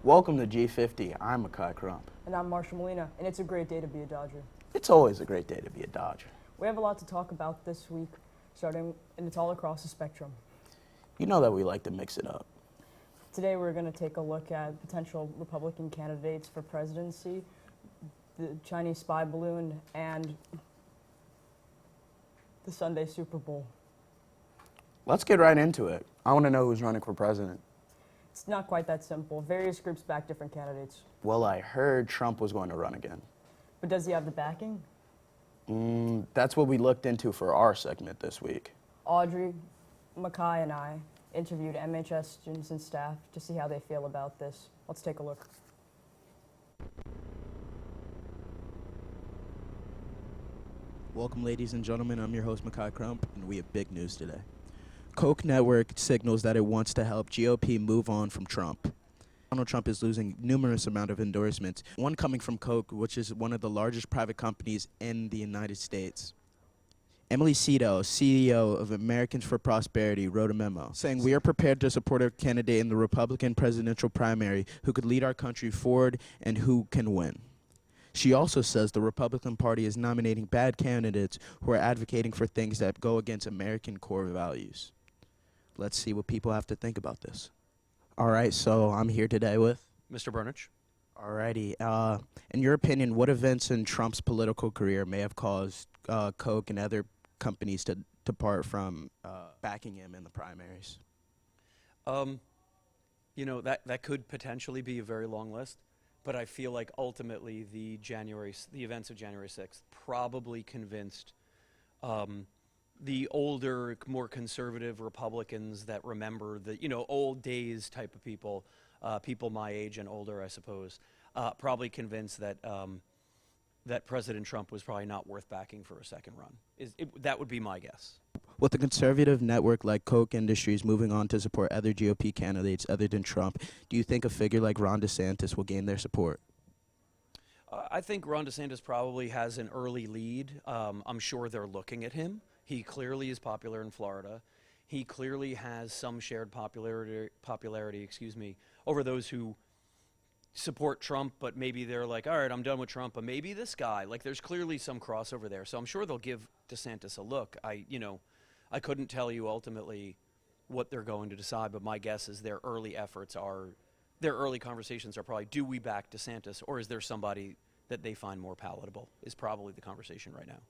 Welcome to G50. I'm Makai Crump. And I'm Marshall Molina, and it's a great day to be a Dodger. It's always a great day to be a Dodger. We have a lot to talk about this week, and it's all across the spectrum. You know that we like to mix it up. Today we're going to take a look at potential Republican candidates for presidency, the Chinese spy balloon, and the Sunday Super Bowl. Let's get right into it. I want to know who's running for president. It's not quite that simple. Various groups back different candidates. Well, I heard Trump was going to run again. But does he have the backing? That's what we looked into for our segment this week. Audrey, Makai, and I interviewed MHS students and staff to see how they feel about this. Let's take a look. Welcome, ladies and gentlemen. I'm your host, Makai Crump, and we have big news today. Koch Network signals that it wants to help GOP move on from Trump. Donald Trump is losing numerous amount of endorsements, one coming from Koch, which is one of the largest private companies in the United States. Emily Cito, CEO of Americans for Prosperity, wrote a memo saying, "We are prepared to support a candidate in the Republican presidential primary who could lead our country forward and who can win." She also says the Republican Party is nominating bad candidates who are advocating for things that go against American core values. Let's see what people have to think about this. All right, so I'm here today with Mr. Burnich. Alrighty. In your opinion, what events in Trump's political career may have caused Koch and other companies to depart from backing him in the primaries? You know, that could potentially be a very long list, but I feel like ultimately the events of January 6th probably convinced the older, more conservative Republicans that remember the, old days type of people, people my age and older, I suppose, probably convinced that that President Trump was probably not worth backing for a second run. That would be my guess. With the conservative network like Koch Industries moving on to support other GOP candidates other than Trump, do you think a figure like Ron DeSantis will gain their support? I think Ron DeSantis probably has an early lead. I'm sure they're looking at him. He clearly is popular in Florida. He clearly has some shared popularity, over those who support Trump, but maybe they're like, all right, I'm done with Trump, but maybe this guy. Like, there's clearly some crossover there. So I'm sure they'll give DeSantis a look. I couldn't tell you ultimately what they're going to decide, but my guess is their early conversations are probably, do we back DeSantis, or is there somebody that they find more palatable, is probably the conversation right now.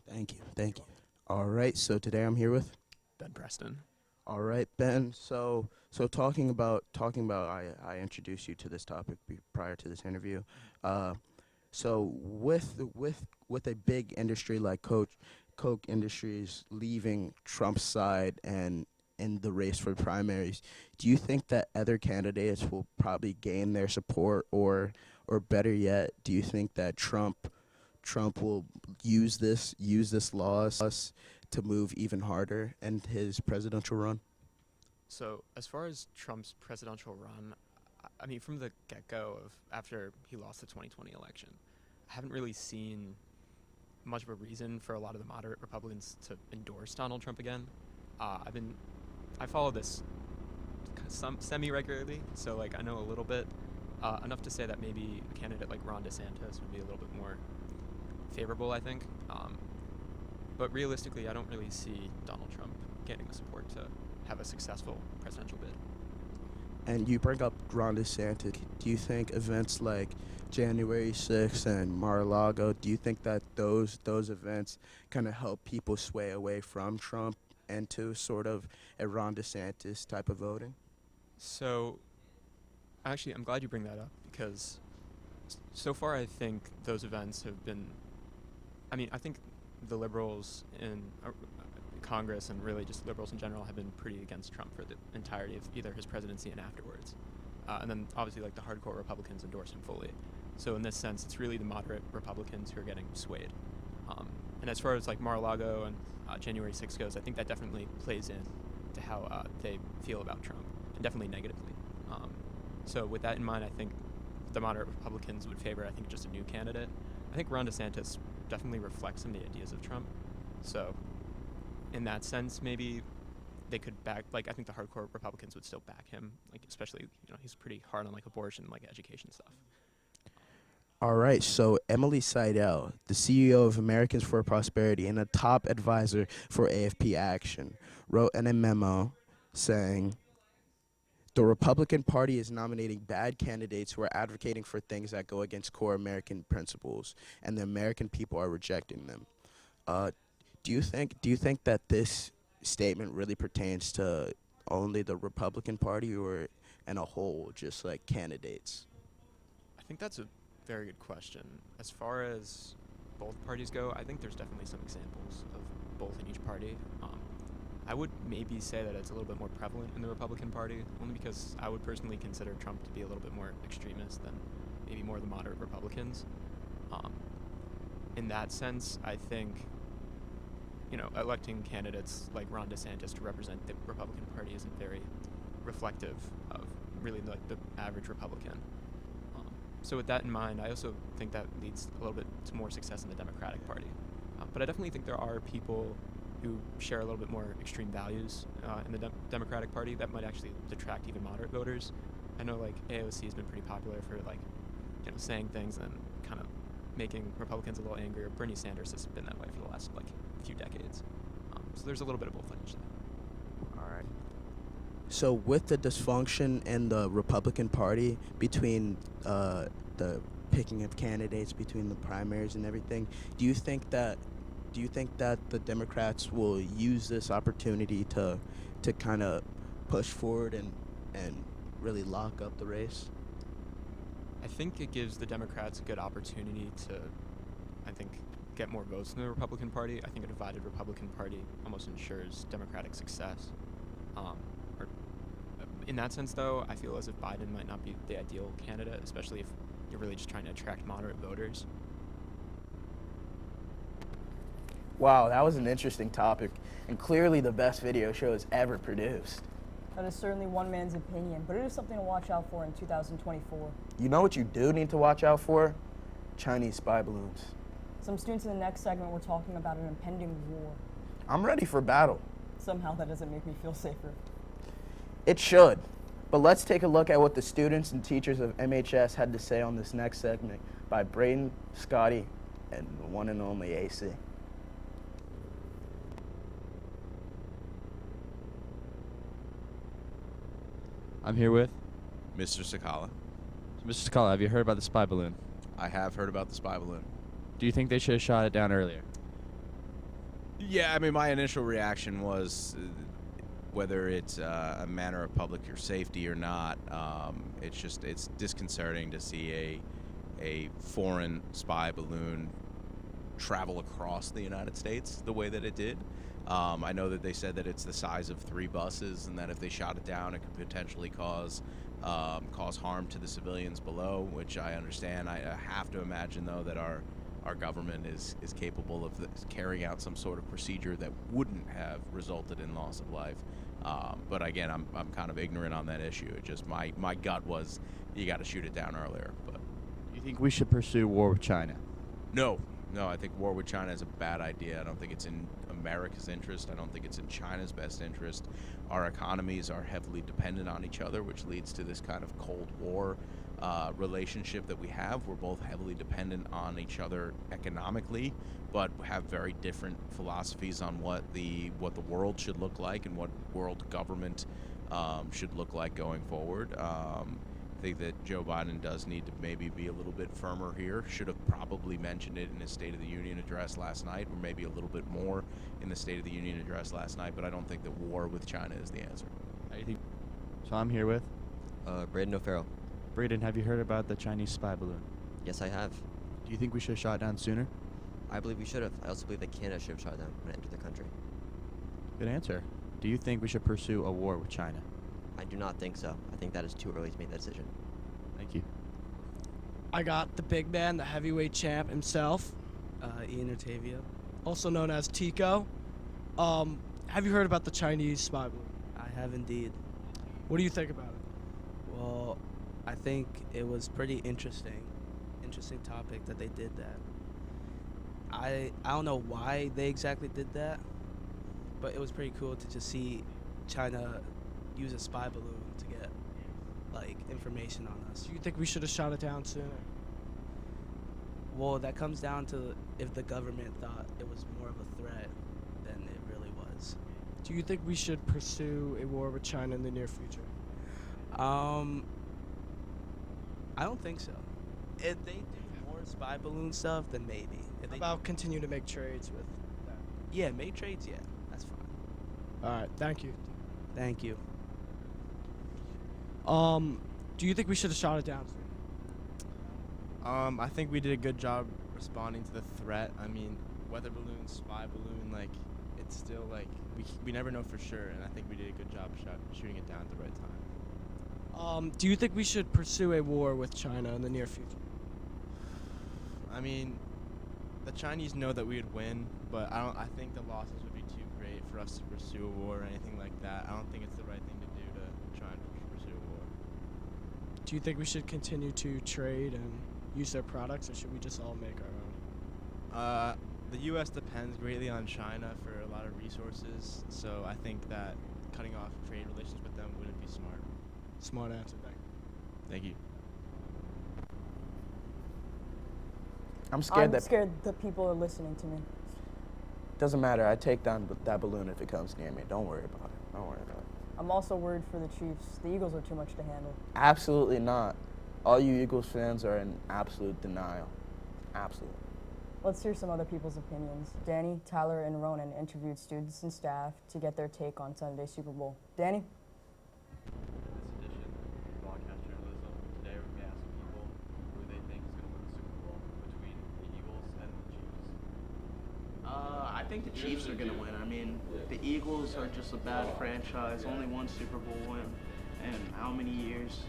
Thank you. All right, so today I'm here with Ben Preston. All right, Ben. So talking about, I introduced you to this topic prior to this interview. So with a big industry like Koch Industries leaving Trump's side and in the race for primaries, do you think that other candidates will probably gain their support, or better yet, do you think that Trump will use this loss to move even harder in his presidential run? So as far as Trump's presidential run, I mean, from the get-go of after he lost the 2020 election, I haven't really seen much of a reason for a lot of the moderate Republicans to endorse Donald Trump again. I follow this semi-regularly, so like I know a little bit, enough to say that maybe a candidate like Ron DeSantis would be a little bit more favorable, I think. But realistically, I don't really see Donald Trump getting the support to have a successful presidential bid. And you bring up Ron DeSantis. Do you think events like January 6th and Mar-a-Lago, do you think that those events kind of help people sway away from Trump and to sort of a Ron DeSantis type of voting? So, actually, I'm glad you bring that up, because so far I think those events have been, I think the liberals in Congress, and really just liberals in general, have been pretty against Trump for the entirety of either his presidency and afterwards. And then obviously like the hardcore Republicans endorse him fully. So in this sense, it's really the moderate Republicans who are getting swayed. And as far as like Mar-a-Lago and January 6th goes, I think that definitely plays in to how they feel about Trump, and definitely negatively. So with that in mind, I think the moderate Republicans would favor, I think, just a new candidate. I think Ron DeSantis definitely reflects some of the ideas of Trump. So in that sense, maybe they could back, like, I think the hardcore Republicans would still back him, like, especially, he's pretty hard on, like, abortion, like, education stuff. All right, so Emily Seidel, the CEO of Americans for Prosperity and a top advisor for AFP Action, wrote in a memo saying, the Republican Party is nominating bad candidates who are advocating for things that go against core American principles, and the American people are rejecting them. Do you think that this statement really pertains to only the Republican Party or in a whole, just like candidates? I think that's a very good question. As far as both parties go, I think there's definitely some examples of both in each party. I would maybe say that it's a little bit more prevalent in the Republican Party, only because I would personally consider Trump to be a little bit more extremist than maybe more of the moderate Republicans. In that sense, I think, electing candidates like Ron DeSantis to represent the Republican Party isn't very reflective of really the average Republican. So with that in mind, I also think that leads a little bit to more success in the Democratic Party. But I definitely think there are people who share a little bit more extreme values in the Democratic Party that might actually detract even moderate voters. I know, like, AOC has been pretty popular for, like, saying things and kind of making Republicans a little angrier. Bernie Sanders has been that way for the last, like, few decades. So there's a little bit of both, I should say. All right. So with the dysfunction in the Republican Party between the picking of candidates between the primaries and everything, do you think that the Democrats will use this opportunity to kind of push forward and really lock up the race? I think it gives the Democrats a good opportunity to, I think, get more votes in the Republican Party. I think a divided Republican Party almost ensures Democratic success. In that sense, though, I feel as if Biden might not be the ideal candidate, especially if you're really just trying to attract moderate voters. Wow, that was an interesting topic, and clearly the best video shows ever produced. That is certainly one man's opinion, but it is something to watch out for in 2024. You know what you do need to watch out for? Chinese spy balloons. Some students in the next segment were talking about an impending war. I'm ready for battle. Somehow that doesn't make me feel safer. It should. But let's take a look at what the students and teachers of MHS had to say on this next segment by Braden, Scotty, and the one and only AC. I'm here with Mr. Sakala. Mr. Scala. Have you heard about the spy balloon? I have heard about the spy balloon. Do you think they should have shot it down earlier? Yeah, I mean, my initial reaction was whether it's a matter of public safety or not. It's disconcerting to see a foreign spy balloon travel across the United States the way that it did. I know that they said that it's the size of 3 buses, and that if they shot it down, it could potentially cause harm to the civilians below, which I understand. I have to imagine, though, that our government is capable of carrying out some sort of procedure that wouldn't have resulted in loss of life. But again, I'm kind of ignorant on that issue. It just my gut was you got to shoot it down earlier. But Do you think we should pursue war with China? no, I think war with China is a bad idea. I don't think it's in America's interest. I don't think it's in China's best interest. Our economies are heavily dependent on each other, which leads to this kind of Cold War relationship that we have. We're both heavily dependent on each other economically, but have very different philosophies on what the world should look like and what world government should look like going forward. I think that Joe Biden does need to maybe be a little bit firmer here. Should have probably mentioned it in his State of the Union address last night, or maybe a little bit more in the State of the Union address last night, but I don't think that war with China is the answer. How do you think? So I'm here with Braden O'Farrell. Braden. Have you heard about the Chinese spy balloon? Yes, I have. Do you think we should have shot it down sooner? I believe we should have. I also believe that Canada should have shot them when it entered the country. Good answer. Do you think we should pursue a war with China? I do not think so. I think that is too early to make that decision. Thank you. I got the big man, the heavyweight champ himself, Ian Otavio. also known as Tico. Have you heard about the Chinese spy balloon? I have indeed. What do you think about it? Well, I think it was pretty interesting topic that they did that. I don't know why they exactly did that, but it was pretty cool to just see China use a spy balloon to get like information on us. Do you think we should have shot it down sooner? Well, that comes down to if the government thought it was more of a threat than it really was. Do you think we should pursue a war with China in the near future? I don't think so. If they do more spy balloon stuff, then maybe. If How they about continue to make trades with that? yeah, make trades, yeah, that's fine. All right, thank you. Thank you. Do you think we should have shot it down sooner? I think we did a good job responding to the threat. I mean, weather balloon, spy balloon, like, it's still like we never know for sure, and I think we did a good job shooting it down at the right time. Do you think we should pursue a war with China in the near future? I mean, the Chinese know that we would win, but I think the losses would be too great for us to pursue a war or anything like that. I don't think it's the right thing to do to try and pursue a war. Do you think we should continue to trade and use their products, or should we just all make our own? The U.S. depends greatly on China for a lot of resources, so I think that cutting off trade relations with them wouldn't be smart. Smart answer, thank you. Thank you. I'm scared that scared that people are listening to me. doesn't matter. I take down that balloon if it comes near me. Don't worry about it. Don't worry about it. I'm also worried for the Chiefs. The Eagles are too much to handle. Absolutely not. All you Eagles fans are in absolute denial. Absolutely. Let's hear some other people's opinions. Danny, Tyler, and Ronan interviewed students and staff to get their take on Sunday's Super Bowl. Danny? In this edition of Broadcast Journalism, today we're going to ask people who they think is going to win the Super Bowl between the Eagles and the Chiefs. I think the Chiefs are going to win. I mean, the Eagles are just a bad franchise. Only one Super Bowl win in how many years?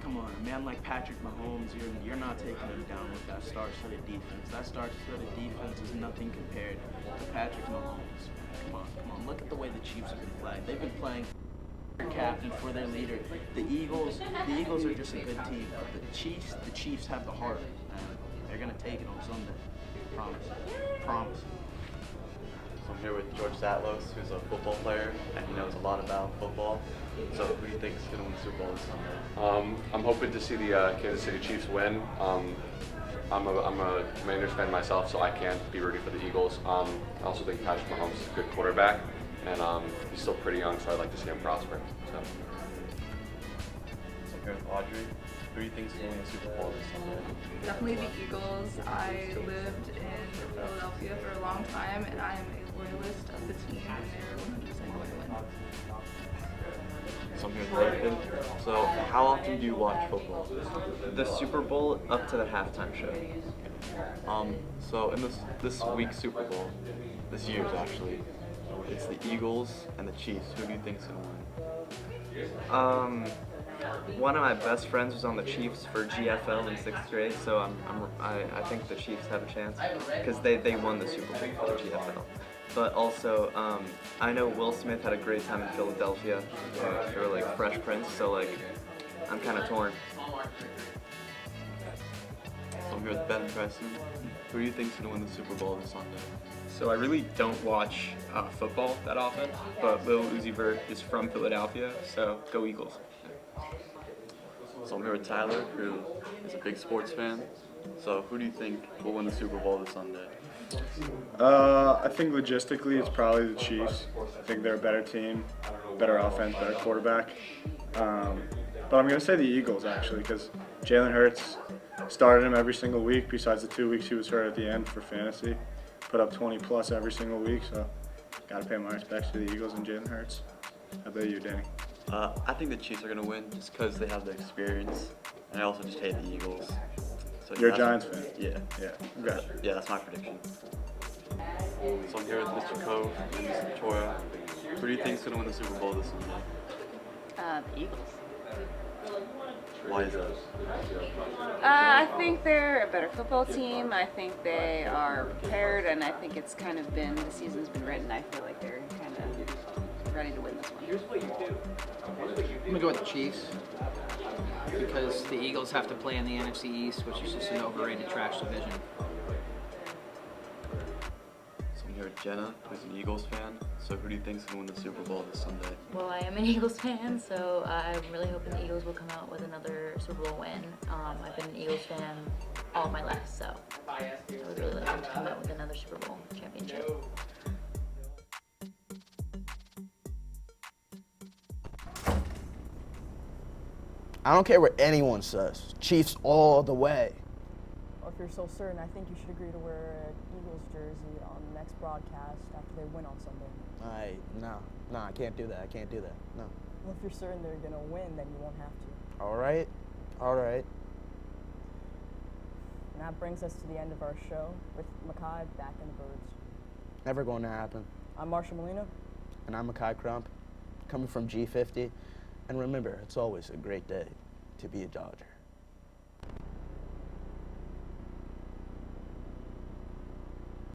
Come on, a man like Patrick Mahomes, you're not taking him down with that star-studded defense. That star-studded defense is nothing compared to Patrick Mahomes. Come on. Look at the way the Chiefs have been playing. They've been playing for their captain, for their leader. The Eagles are just a good team. But the Chiefs have the heart, and they're gonna take it on Sunday. Promise. So I'm here with George Zatlos, who's a football player, and he knows a lot about football. So who do you think is going to win the Super Bowl this Sunday? I'm hoping to see the Kansas City Chiefs win. I'm a Commanders fan myself, so I can't be rooting for the Eagles. I also think Patrick Mahomes is a good quarterback, and he's still pretty young, so I'd like to see him prosper. So I'm here with Audrey. Who do you think is going to win the Super Bowl this Sunday? Definitely the Eagles. I lived in Philadelphia for a long time, and I am a loyalist of the team, and they're 100% going to win. So I'm here with Nathan. So how often do you watch football? The Super Bowl up to the halftime show. So in this week's Super Bowl, this year's actually, it's the Eagles and the Chiefs. Who do you think is going to win? One of my best friends was on the Chiefs for GFL in 6th grade, so I think the Chiefs have a chance because they won the Super Bowl for the GFL. But also, I know Will Smith had a great time in Philadelphia for like Fresh Prince, so like I'm kind of torn. So I'm here with Ben Preston. Who do you think is going to win the Super Bowl this Sunday? So I really don't watch football that often, but Lil Uzi Vert is from Philadelphia, so go Eagles. So I'm here with Tyler, who is a big sports fan. So who do you think will win the Super Bowl this Sunday? I think logistically it's probably the Chiefs. I think they're a better team, better offense, better quarterback. But I'm going to say the Eagles actually because Jalen Hurts started him every single week besides the 2 weeks he was hurt at the end for fantasy. Put up 20 plus every single week, so got to pay my respects to the Eagles and Jalen Hurts. How about you, Danny? I think the Chiefs are going to win just because they have the experience, and I also just hate the Eagles. So You're a Giants fan? Yeah. Okay. Yeah, that's my prediction. So I'm here with Mr. Cove and Mr. Victoria. Who do you think is going to win the Super Bowl this Sunday? Eagles. Why is that? I think they're a better football team. I think they are prepared, and I think it's kind of been, the season's been written. I feel like they're kind of ready to win this one. I'm going to go with the Chiefs because the Eagles have to play in the NFC East, which is just an overrated trash division. So I'm here here with Jenna, who's an Eagles fan. So who do you think's gonna win the Super Bowl this Sunday? Well, I am an Eagles fan, so I'm really hoping the Eagles will come out with another Super Bowl win. I've been an Eagles fan all my life, so I would really like them to come out with another Super Bowl championship. I don't care what anyone says. Chiefs all the way. Well, if you're so certain, I think you should agree to wear an Eagles jersey on the next broadcast after they win on Sunday. No, I can't do that. I can't do that. No. Well, if you're certain they're going to win, then you won't have to. All right. And that brings us to the end of our show with Makai back in the birds. Never going to happen. I'm Marshall Molina. And I'm Makai Crump, coming from G50. And remember, it's always a great day to be a Dodger.